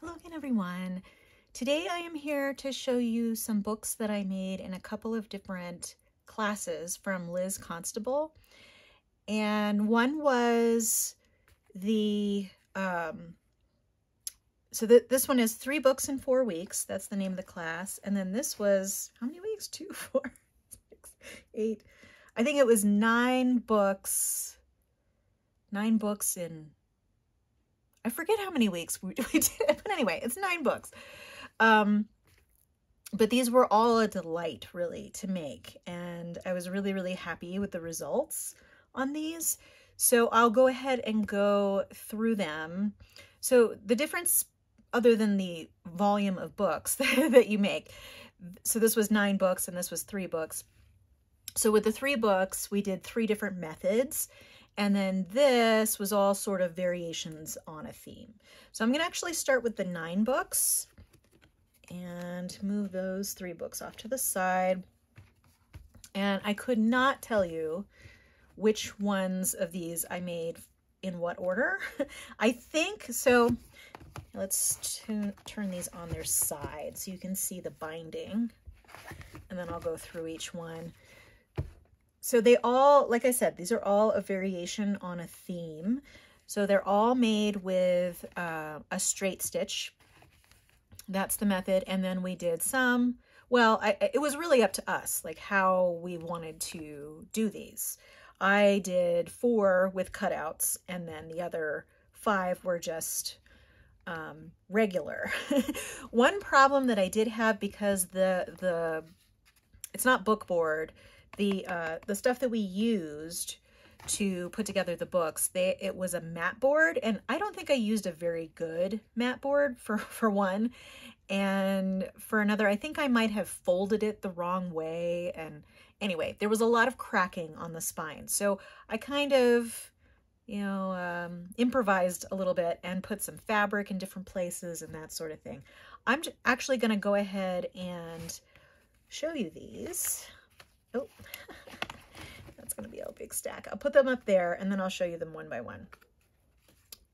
Hello again, everyone. Today I am here to show you some books that I made in a couple of different classes from Liz Constable. And one was the, this one is 3 books in 4 weeks. That's the name of the class. And then this was, how many weeks? 2, 4, 6, 8. I think it was 9 books. 9 books in, I forget how many weeks we did it, but anyway, it's 9 books. But these were all a delight, really, to make, and I was really, really happy with the results on these. So I'll go ahead and go through them. So the difference, other than the volume of books that you make, so this was 9 books and this was 3 books. So with the 3 books, we did 3 different methods. And then this was all sort of variations on a theme. So I'm going to actually start with the 9 books and move those 3 books off to the side. And I could not tell you which ones of these I made in what order. I think, so let's turn these on their side so you can see the binding. And then I'll go through each one. So they all, like I said, these are all a variation on a theme. So they're all made with a straight stitch. That's the method. And then we did some, well, it was really up to us, like how we wanted to do these. I did 4 with cutouts, and then the other 5 were just regular. One problem that I did have, because it's not bookboard, the stuff that we used to put together the books, it was a mat board, and I don't think I used a very good mat board for one, and for another, I think I might have folded it the wrong way, and anyway, there was a lot of cracking on the spine, so I kind of, improvised a little bit and put some fabric in different places and that sort of thing. I'm actually going to go ahead and show you these. Oh, that's going to be a big stack. I'll put them up there and then I'll show you them one by one.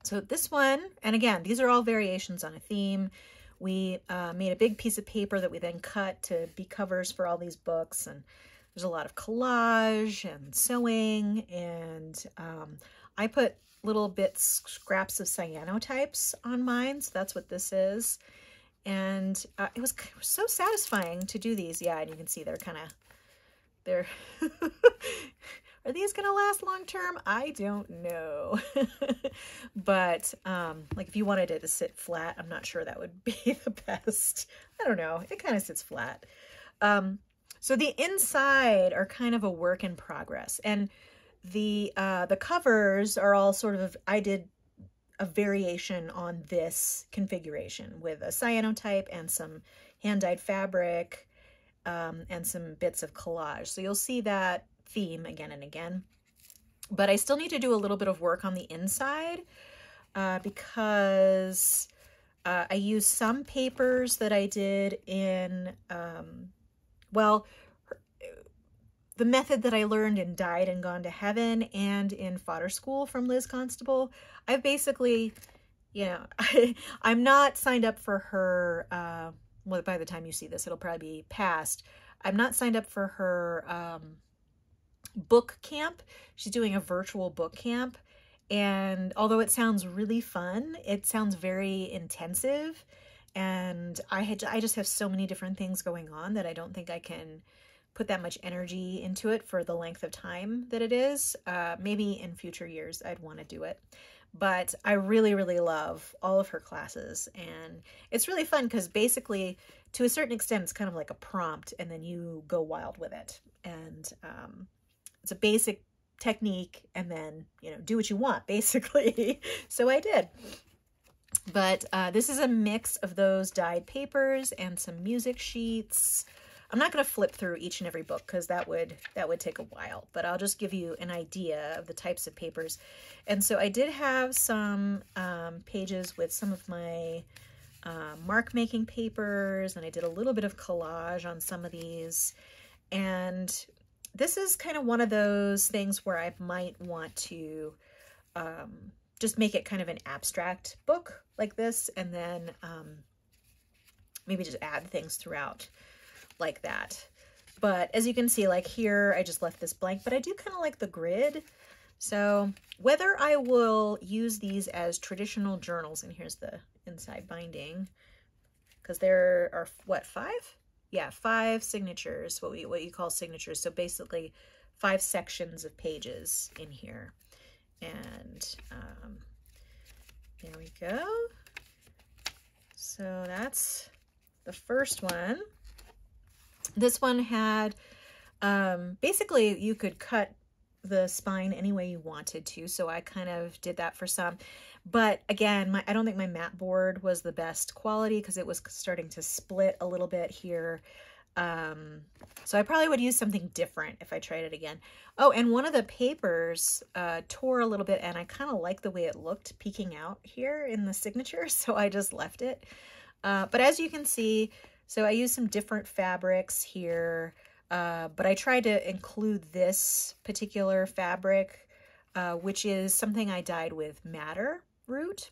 So this one, and again, these are all variations on a theme. We made a big piece of paper that we then cut to be covers for all these books, and there's a lot of collage and sewing, and I put little bits, scraps of cyanotypes on mine, so that's what this is. And it was so satisfying to do these. Yeah, and you can see they're are these gonna last long term? I don't know. But like if you wanted it to sit flat, I'm not sure that would be the best. I don't know, it kind of sits flat. So the inside are kind of a work in progress, and the covers are all sort of, I did a variation on this configuration with a cyanotype and some hand-dyed fabric, and some bits of collage. So you'll see that theme again and again. But I still need to do a little bit of work on the inside because I used some papers that I did in, well, the method that I learned in Dyed and Gone to Heaven and in Fodder School from Liz Constable. I've basically, I'm not signed up for her, well, by the time you see this, it'll probably be past. I'm not signed up for her book camp. She's doing a virtual book camp. And although it sounds really fun, it sounds very intensive. And I just have so many different things going on that I don't think I can put that much energy into it for the length of time that it is. Maybe in future years I'd want to do it. But I really, really love all of her classes, and it's really fun because basically, to a certain extent, it's kind of like a prompt, and then you go wild with it. And it's a basic technique, and then, do what you want, basically. So I did. But this is a mix of those dyed papers and some music sheets. I'm not going to flip through each and every book because that would take a while, but I'll just give you an idea of the types of papers. And so I did have some pages with some of my mark making papers, and I did a little bit of collage on some of these. And this is kind of one of those things where I might want to just make it kind of an abstract book like this, and then maybe just add things throughout like that. But as you can see, like here, I just left this blank, but I do kind of like the grid. So whether I will use these as traditional journals, and here's the inside binding, because there are, what, 5? Yeah, 5 signatures, what you call signatures. So basically 5 sections of pages in here. And there we go. So that's the first one. This one had, basically you could cut the spine any way you wanted to. So I kind of did that for some. But again, I don't think my mat board was the best quality because it was starting to split a little bit here. So I probably would use something different if I tried it again. Oh, and one of the papers tore a little bit, and I kind of like the way it looked peeking out here in the signature, so I just left it. But as you can see, so I used some different fabrics here, but I tried to include this particular fabric, which is something I dyed with madder root.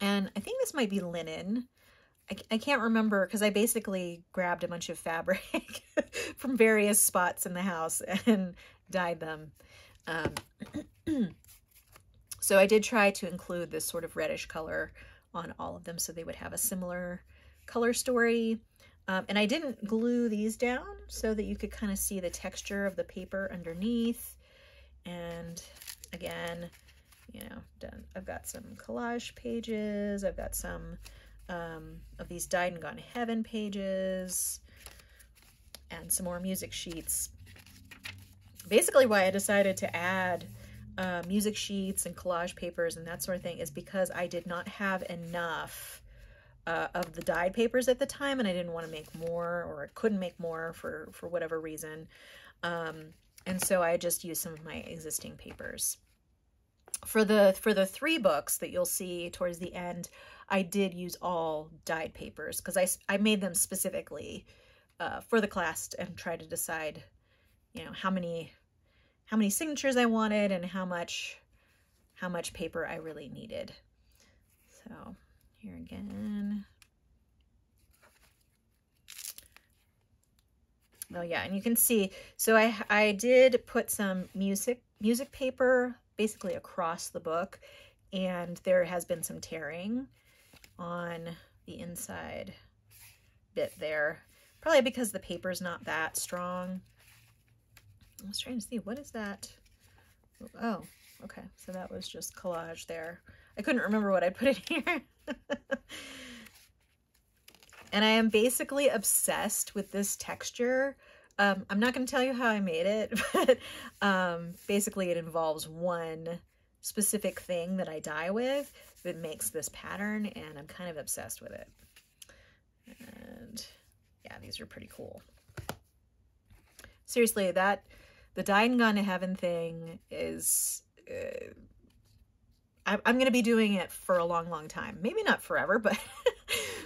And I think this might be linen. I can't remember because I basically grabbed a bunch of fabric from various spots in the house and dyed them. So I did try to include this sort of reddish color on all of them so they would have a similar color story. And I didn't glue these down so that you could kind of see the texture of the paper underneath. And again, you know, I've got some collage pages. I've got some of these Dyed and Gone Heaven pages and some more music sheets. Basically why I decided to add music sheets and collage papers and that sort of thing is because I did not have enough of the dyed papers at the time, and I didn't want to make more, or I couldn't make more for whatever reason. And so I just used some of my existing papers. For the 3 books that you'll see towards the end, I did use all dyed papers because I made them specifically for the class and tried to decide, you know, how many signatures I wanted and how much paper I really needed. So here again. Oh yeah, and you can see, so I did put some music paper basically across the book, and there has been some tearing on the inside bit there, probably because the paper's not that strong. I was trying to see, what is that? Oh, okay, so that was just collage there. I couldn't remember what I put in here. And I am basically obsessed with this texture. I'm not going to tell you how I made it, but basically it involves one specific thing that I dye with that makes this pattern, and I'm kind of obsessed with it. And yeah, these are pretty cool. Seriously, the Dyed and Gone to Heaven thing is... I'm going to be doing it for a long, long time. Maybe not forever, but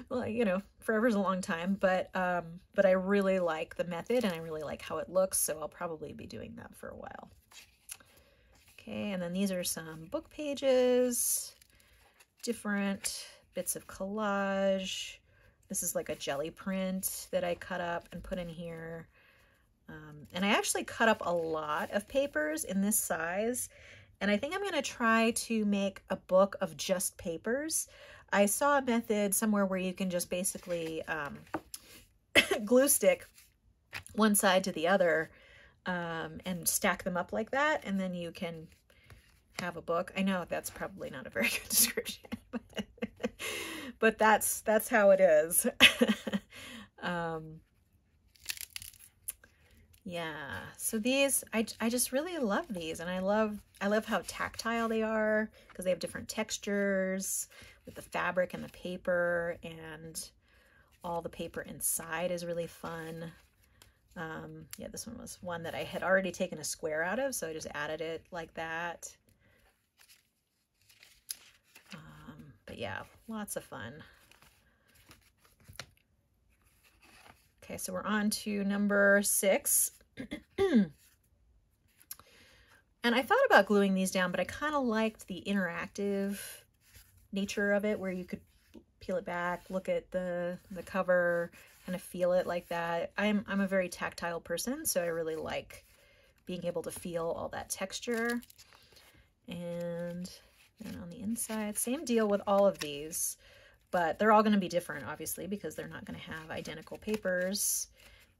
well, you know, forever's a long time. But I really like the method, and I really like how it looks, so I'll probably be doing that for a while. Okay, and then these are some book pages, different bits of collage. This is like a jelly print that I cut up and put in here. And I actually cut up a lot of papers in this size. And I think I'm going to try to make a book of just papers. I saw a method somewhere where you can just basically glue stick one side to the other and stack them up like that, and then you can have a book. I know that's probably not a very good description, but that's how it is. Yeah, so these, I just really love these, and I love how tactile they are because they have different textures with the fabric and the paper, and all the paper inside is really fun. Yeah, this one was one that I had already taken a square out of, so I just added it like that. But yeah, lots of fun. Okay, so we're on to number 6. And And I thought about gluing these down, but I kind of liked the interactive nature of it, where you could peel it back, look at the cover, kind of feel it like that. I'm a very tactile person, so I really like being able to feel all that texture. And then on the inside, same deal with all of these, but they're all going to be different, obviously, because they're not going to have identical papers.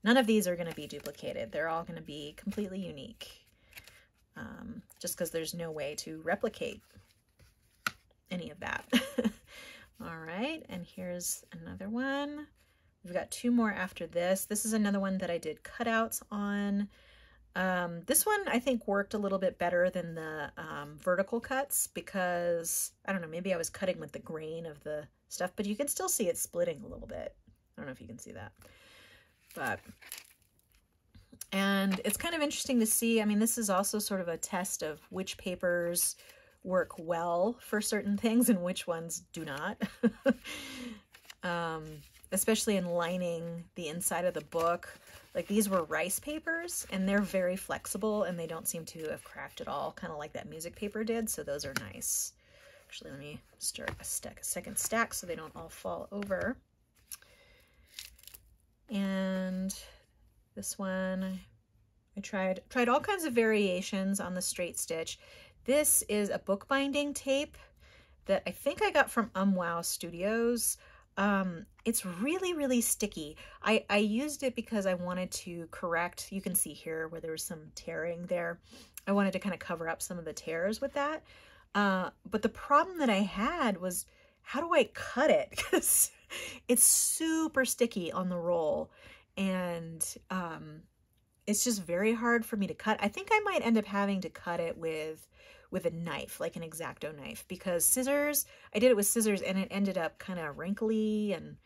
None of these are going to be duplicated. They're all going to be completely unique, just because there's no way to replicate any of that. All right, and here's another one. We've got two more after this. This is another one that I did cutouts on. This one I think worked a little bit better than the vertical cuts, because, I don't know, maybe I was cutting with the grain of the stuff, but you can still see it splitting a little bit. I don't know if you can see that. But, and it's kind of interesting to see. I mean, this is also sort of a test of which papers work well for certain things and which ones do not. Especially in lining the inside of the book. Like, these were rice papers, and they're very flexible, and they don't seem to have cracked at all, kind of like that music paper did, so those are nice. Actually, let me start a second stack so they don't all fall over. And this one, I tried all kinds of variations on the straight stitch. This is a bookbinding tape that I think I got from Wow Studios. It's really, really sticky. I used it because I wanted to correct, you can see here where there was some tearing there. I wanted to kind of cover up some of the tears with that. But the problem that I had was, how do I cut it? Because it's super sticky on the roll, and it's just very hard for me to cut. I think I might end up having to cut it with a knife, like an X-Acto knife, because scissors, I did it with scissors and it ended up kind of wrinkly, and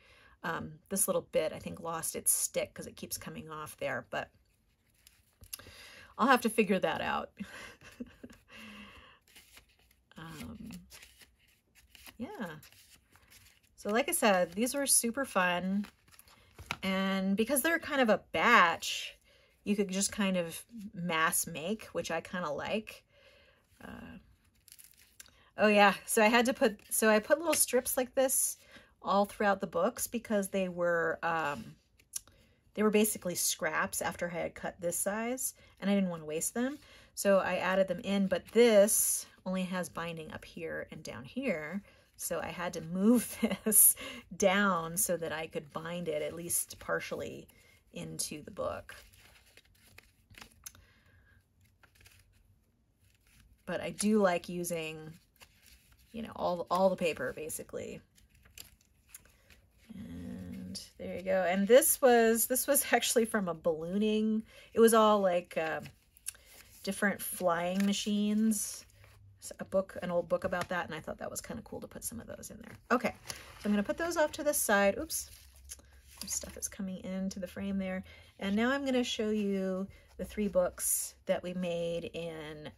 this little bit I think lost its stick because it keeps coming off there, but I'll have to figure that out. Yeah, so like I said, these were super fun, and because they're kind of a batch, you could just kind of mass make, which I kind of like. Oh yeah, so I put little strips like this all throughout the books, because they were basically scraps after I had cut this size, and I didn't want to waste them. So I added them in, but this only has binding up here and down here. So I had to move this down so that I could bind it at least partially into the book. But I do like using, you know, all the paper basically. And there you go. And this was actually from a ballooning. It was all like different flying machines. An old book about that, and I thought that was kind of cool to put some of those in there. Okay, so I'm going to put those off to the side. Oops, some stuff is coming into the frame there. And now I'm going to show you the 3 books that we made in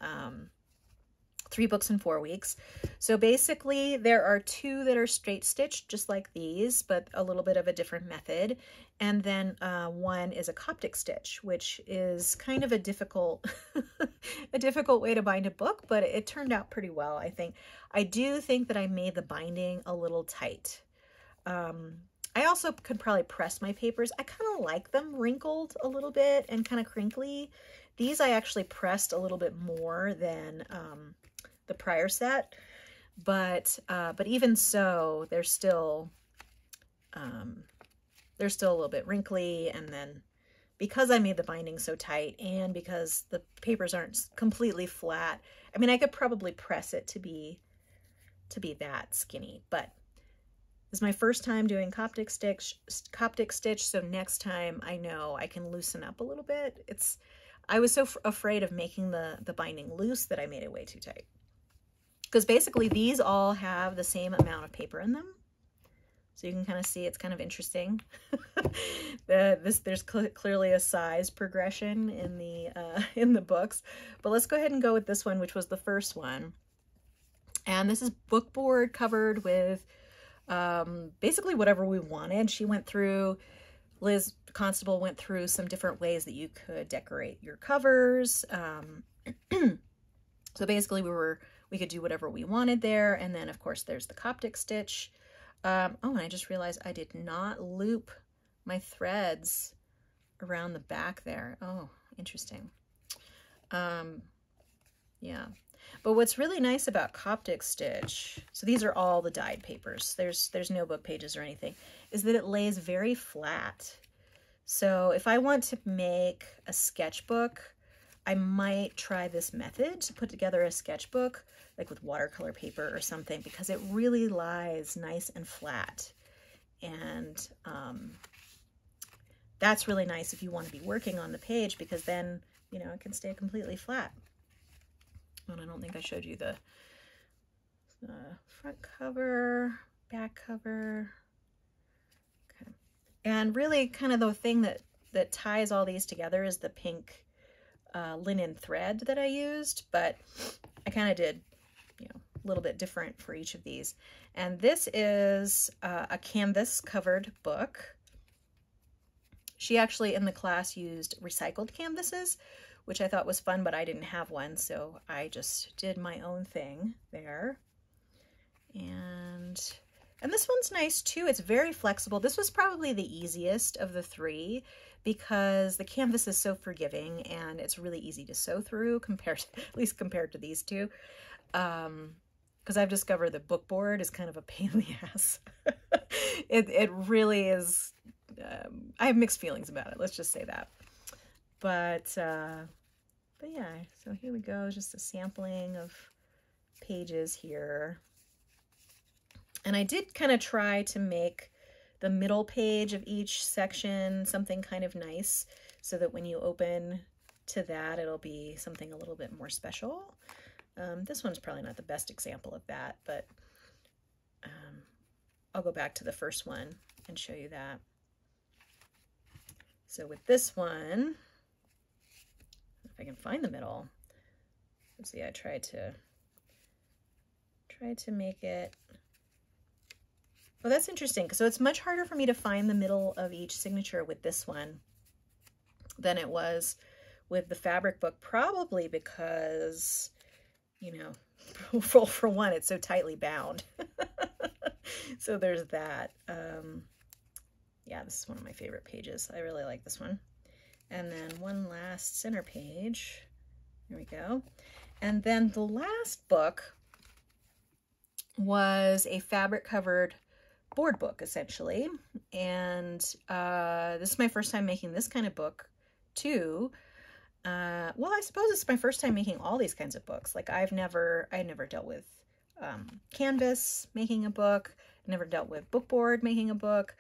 3 books in 4 weeks. So basically there are 2 that are straight stitched just like these, but a little bit of a different method. And then 1 is a Coptic stitch, which is kind of a difficult a difficult way to bind a book, but it turned out pretty well, I think. I do think that I made the binding a little tight. I also could probably press my papers. I kind of like them wrinkled a little bit and kind of crinkly. These I actually pressed a little bit more than the prior set, but even so, they're still a little bit wrinkly. And then because I made the binding so tight, and because the papers aren't completely flat, I mean, I could probably press it to be that skinny, but this is my first time doing Coptic stitch, so next time I know I can loosen up a little bit. I was so afraid of making the binding loose that I made it way too tight. Because basically these all have the same amount of paper in them. So you can kind of see it's kind of interesting. There's clearly a size progression in the books. But let's go ahead and go with this one, which was the first one. And this is book board covered with basically whatever we wanted. Liz Constable went through some different ways that you could decorate your covers. So basically we could do whatever we wanted there. And then of course there's the Coptic stitch. Oh, and I just realized I did not loop my threads around the back there. Oh, interesting. Yeah. But what's really nice about Coptic Stitch, so these are all the dyed papers, there's no book pages or anything, is that it lays very flat. So if I want to make a sketchbook, I might try this method to put together a sketchbook, like with watercolor paper or something, because it really lies nice and flat. And that's really nice if you want to be working on the page, because then, you know, it can stay completely flat. And I don't think I showed you the front cover, back cover. Okay. And really kind of the thing that ties all these together is the pink linen thread that I used, but I kind of did, you know, a little bit different for each of these. And this is a canvas covered book. She actually in the class used recycled canvases, which I thought was fun, but I didn't have one, so I just did my own thing there. And this one's nice too. It's very flexible. This was probably the easiest of the three because the canvas is so forgiving and it's really easy to sew through compared to, at least compared to these two. Because I've discovered that bookboard is kind of a pain in the ass. It really is. I have mixed feelings about it. Let's just say that. But yeah, so here we go, just a sampling of pages here. And I did kind of try to make the middle page of each section something kind of nice so that when you open to that, it'll be something a little bit more special. This one's probably not the best example of that, but I'll go back to the first one and show you that. So with this one, if I can find the middle, let's see, I tried to make it. Well, that's interesting. So it's much harder for me to find the middle of each signature with this one than it was with the fabric book, probably because, you know, for one, it's so tightly bound. So there's that. Yeah, this is one of my favorite pages. I really like this one. And then one last center page. There we go. And then the last book was a fabric covered board book, essentially. And this is my first time making this kind of book too. Well, I suppose it's my first time making all these kinds of books. Like I never dealt with canvas making a book. I never dealt with bookboard making a book.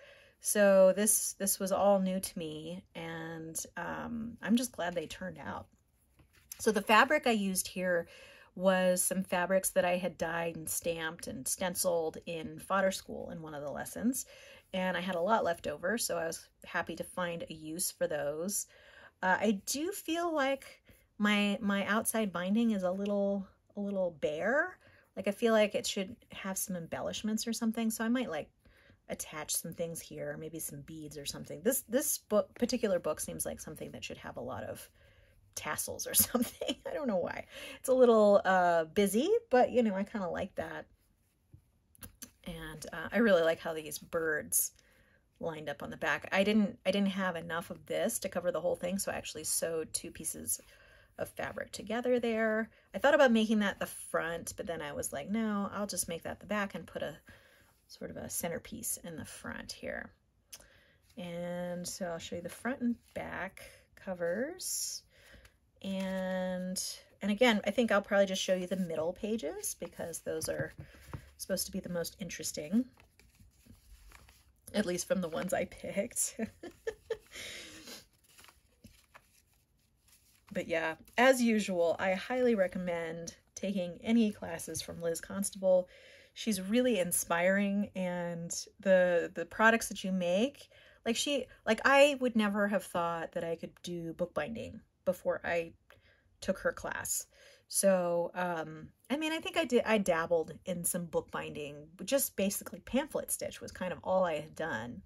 So this was all new to me, and I'm just glad they turned out. So the fabric I used here was some fabrics that I had dyed and stamped and stenciled in fodder school in one of the lessons, and I had a lot left over, so I was happy to find a use for those. I do feel like my outside binding is a little bare. Like I feel like it should have some embellishments or something, so I might like attach some things here, maybe some beads or something. This particular book seems like something that should have a lot of tassels or something. I don't know why. It's a little busy, but you know, I kind of like that. And I really like how these birds lined up on the back. I didn't have enough of this to cover the whole thing, so I actually sewed two pieces of fabric together there. I thought about making that the front, but then I was like, no, I'll just make that the back and put a sort of a centerpiece in the front here. And so I'll show you the front and back covers. And again, I think I'll probably just show you the middle pages because those are supposed to be the most interesting, at least from the ones I picked. But yeah, as usual, I highly recommend taking any classes from Liz Constable. She's really inspiring, and the products that you make, like I would never have thought that I could do bookbinding before I took her class. So, I mean, I think I dabbled in some bookbinding, just basically pamphlet stitch was kind of all I had done.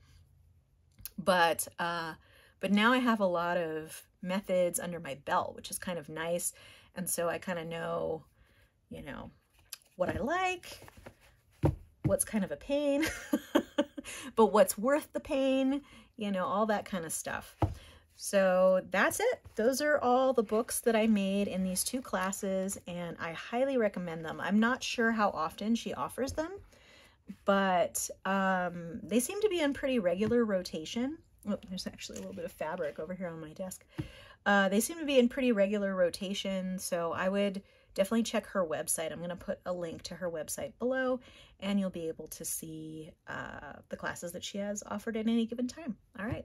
But now I have a lot of methods under my belt, which is kind of nice. And so I kind of know you know, what I like, what's kind of a pain, but what's worth the pain, you know, all that kind of stuff. So that's it. Those are all the books that I made in these 2 classes, and I highly recommend them. I'm not sure how often she offers them, but they seem to be in pretty regular rotation. Oh, there's actually a little bit of fabric over here on my desk. They seem to be in pretty regular rotation, so I would definitely check her website. I'm going to put a link to her website below, and you'll be able to see the classes that she has offered at any given time. All right.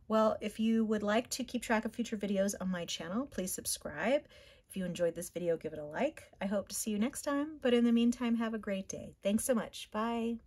Well, if you would like to keep track of future videos on my channel, please subscribe. If you enjoyed this video, give it a like. I hope to see you next time, but in the meantime, have a great day. Thanks so much. Bye.